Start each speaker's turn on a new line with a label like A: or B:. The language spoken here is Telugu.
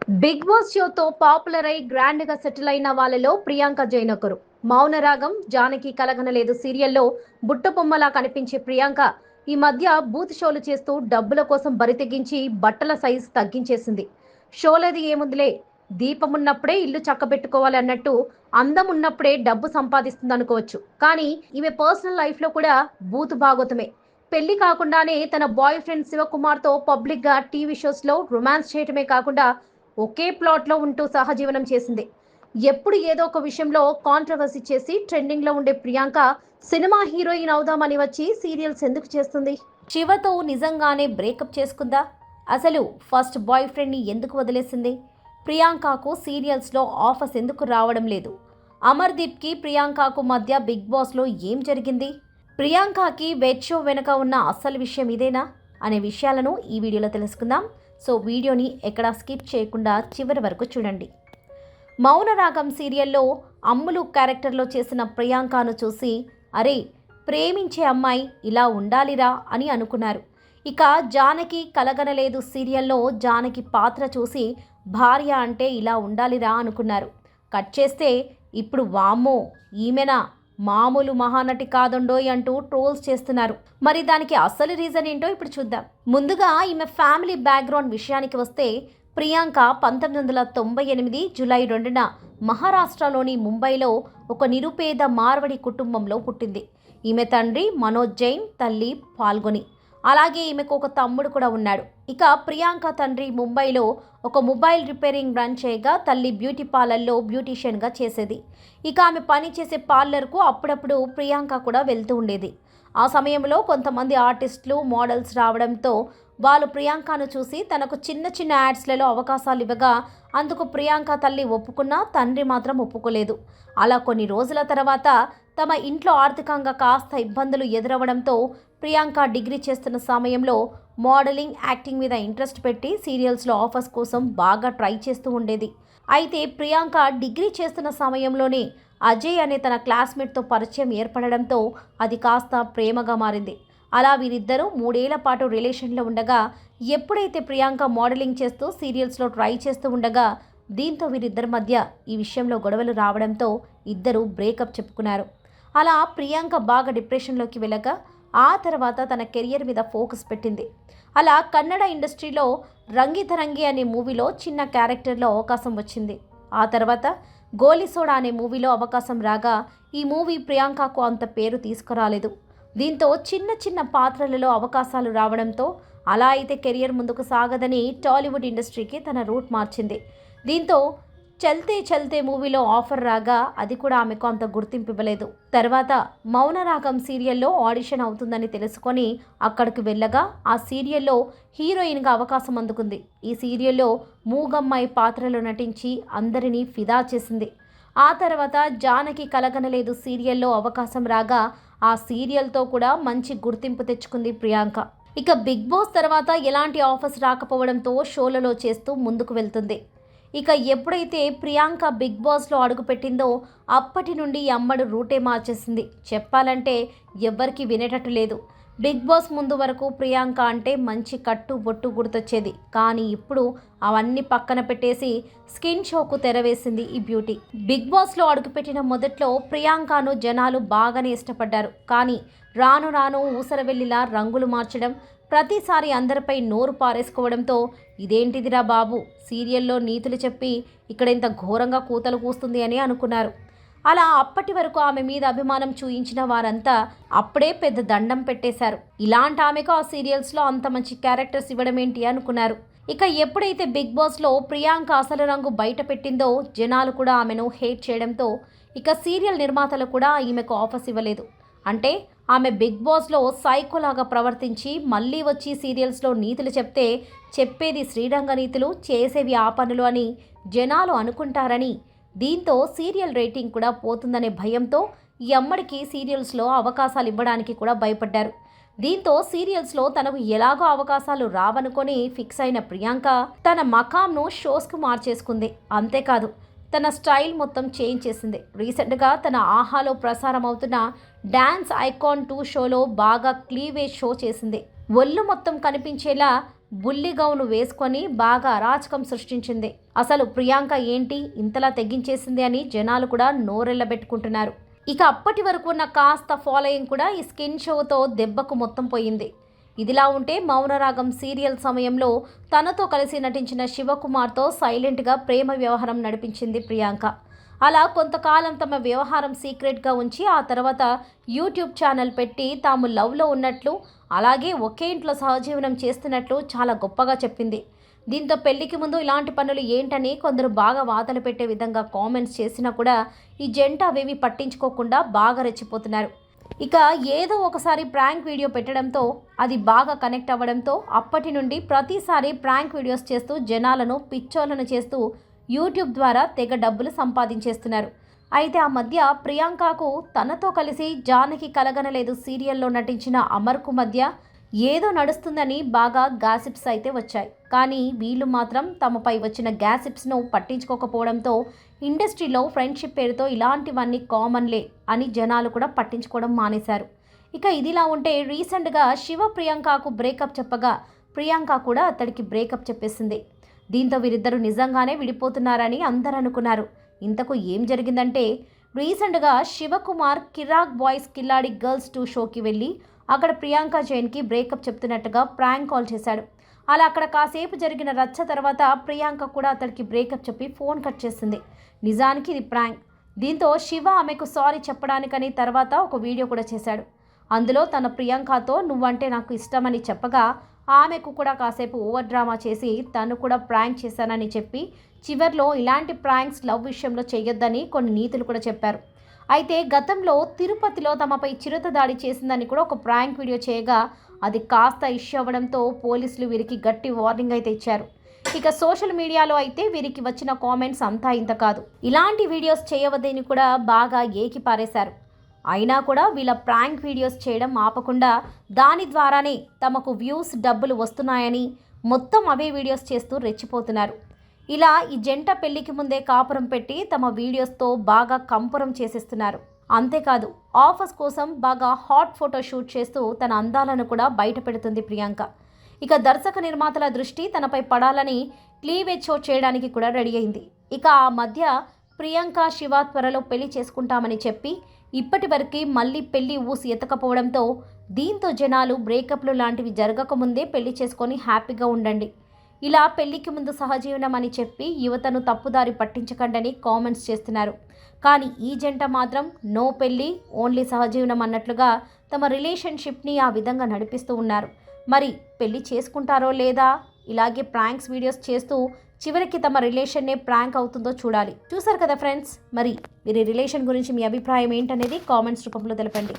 A: బిగ్ బాస్ షోతో పాపులర్ అయి గ్రాండ్ గా సెటిల్ అయిన వాళ్ళలో ప్రియాంక జైన్ ఒకరు. మౌనరాగం, జానకి కలగనలేదు సీరియల్లో బుట్టబొమ్మలా కనిపించే ప్రియాంక ఈ మధ్య బూత్ షోలు చేస్తూ డబ్బుల కోసం బరితెగించి బట్టల సైజ్ తగ్గించేసింది. షోలది ఏముందిలే, దీపమున్నప్పుడే ఇల్లు చక్కబెట్టుకోవాలి అన్నట్టు అందం ఉన్నప్పుడే డబ్బు సంపాదిస్తుంది అనుకోవచ్చు. కానీ ఈమె పర్సనల్ లైఫ్ లో కూడా బూత్ భాగోతమే. పెళ్లి కాకుండానే తన బాయ్ ఫ్రెండ్ శివకుమార్తో పబ్లిక్ గా టీవీ షోస్ లో రొమాన్స్ చేయటమే కాకుండా ఒకే ప్లాట్లో ఉంటూ సహజీవనం చేసింది. ఎప్పుడు ఏదో ఒక విషయంలో కాంట్రవర్సీ చేసి ట్రెండింగ్ లో ఉండే ప్రియాంక సినిమా హీరోయిన్ అవుదామని వచ్చి సీరియల్స్ ఎందుకు చేస్తుంది? శివతో నిజంగానే బ్రేకప్ చేసుకుందా? అసలు ఫస్ట్ బాయ్ ఫ్రెండ్ ని ఎందుకు వదిలేసింది? ప్రియాంకకు సీరియల్స్ లో ఆఫర్స్ ఎందుకు రావడం లేదు? అమర్దీప్ కి ప్రియాంకకు మధ్య బిగ్ బాస్ లో ఏం జరిగింది? ప్రియాంకకి వెబ్ షో వెనుక ఉన్న అసలు విషయం ఇదేనా అనే విషయాలను ఈ వీడియోలో తెలుసుకుందాం. సో వీడియోని ఎక్కడా స్కిప్ చేయకుండా చివరి వరకు చూడండి. మౌనరాగం సీరియల్లో అమ్ములు క్యారెక్టర్లో చేసిన ప్రియాంకను చూసి అరే, ప్రేమించే అమ్మాయి ఇలా ఉండాలిరా అని అనుకున్నారు. ఇక జానకి కలగనలేదు సీరియల్లో జానకి పాత్ర చూసి భార్య అంటే ఇలా ఉండాలిరా అనుకున్నారు. కట్ చేస్తే ఇప్పుడు వామ్మో, ఈమెనా, మామూలు మహానటి కాదుండోయ్ అంటూ ట్రోల్స్ చేస్తున్నారు. మరి దానికి అసలు రీజన్ ఏంటో ఇప్పుడు చూద్దాం. ముందుగా ఈమె ఫ్యామిలీ బ్యాక్గ్రౌండ్ విషయానికి వస్తే ప్రియాంక 1998 జూలై 2న మహారాష్ట్రలోని ముంబైలో ఒక నిరుపేద మార్వడి కుటుంబంలో పుట్టింది. ఈమె తండ్రి మనోజ్ జైన్, తల్లి పాల్గొని. అలాగే ఈమెకు ఒక తమ్ముడు కూడా ఉన్నాడు. ఇక ప్రియాంక తండ్రి ముంబైలో ఒక మొబైల్ రిపేరింగ్ రన్ చేయగా తల్లి బ్యూటీ పార్లర్లో బ్యూటీషియన్గా చేసేది. ఇక ఆమె పనిచేసే పార్లర్కు అప్పుడప్పుడు ప్రియాంక కూడా వెళ్తూ ఉండేది. ఆ సమయంలో కొంతమంది ఆర్టిస్టులు, మోడల్స్ రావడంతో వాళ్ళు ప్రియాంకను చూసి తనకు చిన్న చిన్న యాడ్స్లలో అవకాశాలు ఇవ్వగా అందుకు ప్రియాంక తల్లి ఒప్పుకున్నా తండ్రి మాత్రం ఒప్పుకోలేదు. అలా కొన్ని రోజుల తర్వాత తమ ఇంట్లో ఆర్థికంగా కాస్త ఇబ్బందులు ఎదురవడంతో ప్రియాంక డిగ్రీ చేస్తున్న సమయంలో మోడలింగ్, యాక్టింగ్ మీద ఇంట్రెస్ట్ పెట్టి సీరియల్స్లో ఆఫర్స్ కోసం బాగా ట్రై చేస్తూ ఉండేది. అయితే ప్రియాంక డిగ్రీ చేస్తున్న సమయంలోనే అజయ్ అనే తన క్లాస్మేట్తో పరిచయం ఏర్పడడంతో అది కాస్త ప్రేమగా మారింది. అలా వీరిద్దరూ 3 ఏళ్ల పాటు రిలేషన్లో ఉండగా ఎప్పుడైతే ప్రియాంక మోడలింగ్ చేస్తూ సీరియల్స్లో ట్రై చేస్తూ ఉండగా దీంతో వీరిద్దరి మధ్య ఈ విషయంలో గొడవలు రావడంతో ఇద్దరు బ్రేకప్ చెప్పుకున్నారు. అలా ప్రియాంక బాగా డిప్రెషన్లోకి వెళ్ళగా ఆ తర్వాత తన కెరియర్ మీద ఫోకస్ పెట్టింది. అలా కన్నడ ఇండస్ట్రీలో రంగితరంగి అనే మూవీలో చిన్న క్యారెక్టర్లో అవకాశం వచ్చింది. ఆ తర్వాత గోలిసోడా అనే మూవీలో అవకాశం రాగా ఈ మూవీ ప్రియాంకకు అంత పేరు తీసుకురాలేదు. దీంతో చిన్న చిన్న పాత్రలలో అవకాశాలు రావడంతో అలా అయితే కెరియర్ ముందుకు సాగదని టాలీవుడ్ ఇండస్ట్రీకి తన రూట్ మార్చింది. దీంతో చల్తే చల్తే మూవీలో ఆఫర్ రాగా అది కూడా ఆమెకు అంత గుర్తింపు ఇవ్వలేదు. తర్వాత మౌనరాగం సీరియల్లో ఆడిషన్ అవుతుందని తెలుసుకొని అక్కడికి వెళ్ళగా ఆ సీరియల్లో హీరోయిన్గా అవకాశం అందుకుంది. ఈ సీరియల్లో మూగమ్మాయి పాత్రలో నటించి అందరినీ ఫిదా చేసింది. ఆ తర్వాత జానకి కలగనలేదు సీరియల్లో అవకాశం రాగా ఆ సీరియల్తో కూడా మంచి గుర్తింపు తెచ్చుకుంది ప్రియాంక. ఇక బిగ్ బాస్ తర్వాత ఎలాంటి ఆఫర్స్ రాకపోవడంతో షోలలో చేస్తూ ముందుకు వెళ్తుంది. ఇక ఎప్పుడైతే ప్రియాంక బిగ్ బాస్లో అడుగుపెట్టిందో అప్పటి నుండి అమ్మడు రూటే మార్చేసింది. చెప్పాలంటే ఎవ్వరికి వినేటట్టు లేదు. బిగ్ బాస్ ముందు వరకు ప్రియాంక అంటే మంచి కట్టు బొట్టు గుర్తొచ్చేది. కానీ ఇప్పుడు అవన్నీ పక్కన పెట్టేసి స్కిన్ షోకు తెరవేసింది ఈ బ్యూటీ. బిగ్ బాస్లో అడుగుపెట్టిన మొదట్లో ప్రియాంకను జనాలు బాగానే ఇష్టపడ్డారు. కానీ రాను రాను ఊసరవెల్లిలా రంగులు మార్చడం, ప్రతిసారి అందరిపై నోరు పారేసుకోవడంతో ఇదేంటిదిరా బాబు, సీరియల్లో నీతులు చెప్పి ఇక్కడ ఇంత ఘోరంగా కూతలు కూస్తుంది అని అనుకున్నారు. అలా అప్పటి వరకు ఆమె మీద అభిమానం చూయించిన వారంతా అప్పుడే పెద్ద దండం పెట్టేశారు. ఇలాంటి ఆమెకు ఆ సీరియల్స్లో అంత మంచి క్యారెక్టర్స్ ఇవ్వడం ఏంటి అనుకున్నారు. ఇక ఎప్పుడైతే బిగ్ బాస్లో ప్రియాంక అసలు రంగు బయట పెట్టిందో జనాలు కూడా ఆమెను హేట్ చేయడంతో ఇక సీరియల్ నిర్మాతలు కూడా ఈమెకు ఆఫర్స్ ఇవ్వలేదు. అంటే ఆమె బిగ్ బాస్లో సైకోలాగా ప్రవర్తించి మళ్ళీ వచ్చి సీరియల్స్లో నీతులు చెప్తే చెప్పేది శ్రీరంగ నీతులు, చేసేవి ఆ పనులు అని జనాలు అనుకుంటారని, దీంతో సీరియల్ రేటింగ్ కూడా పోతుందనే భయంతో ఈ అమ్మడికి సీరియల్స్లో అవకాశాలు ఇవ్వడానికి కూడా భయపడ్డారు. దీంతో సీరియల్స్లో తనకు ఎలాగో అవకాశాలు రావనుకొని ఫిక్స్ అయిన ప్రియాంక తన మకాంను షోస్కు మార్చేసుకుంది. అంతేకాదు తన స్టైల్ మొత్తం చేంజ్ చేసింది. రీసెంట్గా తన ఆహాలో ప్రసారం అవుతున్న డాన్స్ ఐకాన్ 2 షోలో బాగా క్లీవేజ్ షో చేసింది. ఒళ్ళు మొత్తం కనిపించేలా బుల్లి గౌను వేసుకొని బాగా అరాచకం సృష్టించింది. అసలు ప్రియాంక ఏంటి ఇంతలా తెగించేసింది అని జనాలు కూడా నోరెళ్లబెట్టుకుంటున్నారు. ఇక అప్పటి వరకు ఉన్న కాస్త ఫాలోయింగ్ కూడా ఈ స్కిన్ షోతో దెబ్బకు మొత్తం పోయింది. ఇదిలా ఉంటే మౌనరాగం సీరియల్ సమయంలో తనతో కలిసి నటించిన శివకుమార్తో సైలెంట్గా ప్రేమ వ్యవహారం నడిపించింది ప్రియాంక. అలా కొంతకాలం తమ వ్యవహారం సీక్రెట్గా ఉంచి ఆ తర్వాత యూట్యూబ్ ఛానల్ పెట్టి తాము లవ్లో ఉన్నట్లు, అలాగే ఒకే ఇంట్లో సహజీవనం చేస్తున్నట్లు చాలా గొప్పగా చెప్పింది. దీంతో పెళ్లికి ముందు ఇలాంటి పనులు ఏంటని కొందరు బాగా వాతలు పెట్టే విధంగా కామెంట్స్ చేసినా కూడా ఈ జంట అవేవి పట్టించుకోకుండా బాగా రెచ్చిపోతున్నారు. ఇక ఏదో ఒకసారి ప్రాంక్ వీడియో పెట్టడంతో అది బాగా కనెక్ట్ అవ్వడంతో అప్పటి నుండి ప్రతిసారి ప్రాంక్ వీడియోస్ చేస్తూ జనాలను పిచ్చోలను చేస్తూ యూట్యూబ్ ద్వారా తెగ డబ్బులు సంపాదించేస్తున్నారు. అయితే ఆ మధ్య ప్రియాంకకు తనతో కలిసి జానకి కలగనలేదు సీరియల్లో నటించిన అమర్కు మధ్య ఏదో నడుస్తుందని బాగా గాసిప్స్ అయితే వచ్చాయి. కానీ వీళ్ళు మాత్రం తమపై వచ్చిన గాసిప్స్ను పట్టించుకోకపోవడంతో ఇండస్ట్రీలో ఫ్రెండ్షిప్ పేరుతో ఇలాంటివన్నీ కామన్లే అని జనాలు కూడా పట్టించుకోవడం మానేశారు. ఇక ఇదిలా ఉంటే రీసెంట్గా శివ ప్రియాంకకు బ్రేకప్ చెప్పగా ప్రియాంక కూడా అతడికి బ్రేకప్ చెప్పేసింది. దీంతో వీరిద్దరూ నిజంగానే విడిపోతున్నారని అందరూ అనుకున్నారు. ఇంతకు ఏం జరిగిందంటే రీసెంట్గా శివకుమార్ కిరాక్ బాయ్స్ కిల్లాడి గర్ల్స్ 2 షోకి వెళ్ళి అక్కడ ప్రియాంక జైన్కి బ్రేకప్ చెప్తున్నట్టుగా ప్రాంక్ కాల్ చేశాడు. అలా అక్కడ కాసేపు జరిగిన రచ్చ తర్వాత ప్రియాంక కూడా అతడికి బ్రేకప్ చెప్పి ఫోన్ కట్ చేసింది. నిజానికి ఇది ప్రాంక్. దీంతో శివ ఆమెకు సారీ చెప్పడానికని తర్వాత ఒక వీడియో కూడా చేశాడు. అందులో తన ప్రియాంకతో నువ్వంటే నాకు ఇష్టమని చెప్పగా ఆమెకు కూడా కాసేపు ఓవర్ డ్రామా చేసి తను కూడా ప్రాంక్ చేశానని చెప్పి చివర్లో ఇలాంటి ప్రాంక్స్ లవ్ విషయంలో చేయొద్దని కొన్ని నీతులు కూడా చెప్పారు. అయితే గతంలో తిరుపతిలో తమపై చిరుత దాడి చేసిందని కూడా ఒక ప్రాంక్ వీడియో చేయగా అది కాస్త ఇష్యూ అవ్వడంతో పోలీసులు వీరికి గట్టి వార్నింగ్ అయితే ఇచ్చారు. ఇక సోషల్ మీడియాలో అయితే వీరికి వచ్చిన కామెంట్స్ అంతా ఇంత కాదు. ఇలాంటి వీడియోస్ చేయవద్దని కూడా బాగా ఏకిపారేశారు. అయినా కూడా వీళ్ళ ప్రాంక్ వీడియోస్ చేయడం ఆపకుండా దాని ద్వారానే తమకు వ్యూస్ డబ్బులు వస్తున్నాయని మొత్తం అవే వీడియోస్ చేస్తూ రెచ్చిపోతున్నారు. ఇలా ఈ జంట పెళ్లికి ముందే కాపురం పెట్టి తమ వీడియోస్తో బాగా కంపురం చేసేస్తున్నారు. అంతేకాదు ఆఫర్స్ కోసం బాగా హాట్ ఫోటో షూట్ చేస్తూ తన అందాలను కూడా బయట పెడుతుంది ప్రియాంక. ఇక దర్శక నిర్మాతల దృష్టి తనపై పడాలని క్లీవేజ్ షో చేయడానికి కూడా రెడీ అయింది. ఇక ఆ మధ్య ప్రియాంక శివ త్వరలో పెళ్లి చేసుకుంటామని చెప్పి ఇప్పటి వరకు మళ్ళీ పెళ్లి ఊసి ఎత్తకపోవడంతో దీంతో జనాలు బ్రేకప్లు లాంటివి జరగకముందే పెళ్లి చేసుకొని హ్యాపీగా ఉండండి, ఇలా పెళ్లికి ముందు సహజీవనం అని చెప్పి యువతను తప్పుదారి పట్టించకండి కామెంట్స్ చేస్తున్నారు. కానీ ఈ జంట మాత్రం నో పెళ్లి ఓన్లీ సహజీవనం అన్నట్లుగా తమ రిలేషన్షిప్ని ఆ విధంగా నడిపిస్తూ ఉన్నారు. మరి పెళ్లి చేసుకుంటారో లేదా ఇలాగే ప్రాంక్స్ వీడియోస్ చేస్తూ చివరికి తమ రిలేషన్నే ప్రాంక్ అవుతుందో చూడాలి. చూసారు కదా ఫ్రెండ్స్, మరి వీరి రిలేషన్ గురించి మీ అభిప్రాయం ఏంటనేది కామెంట్స్ రూపంలో తెలపండి.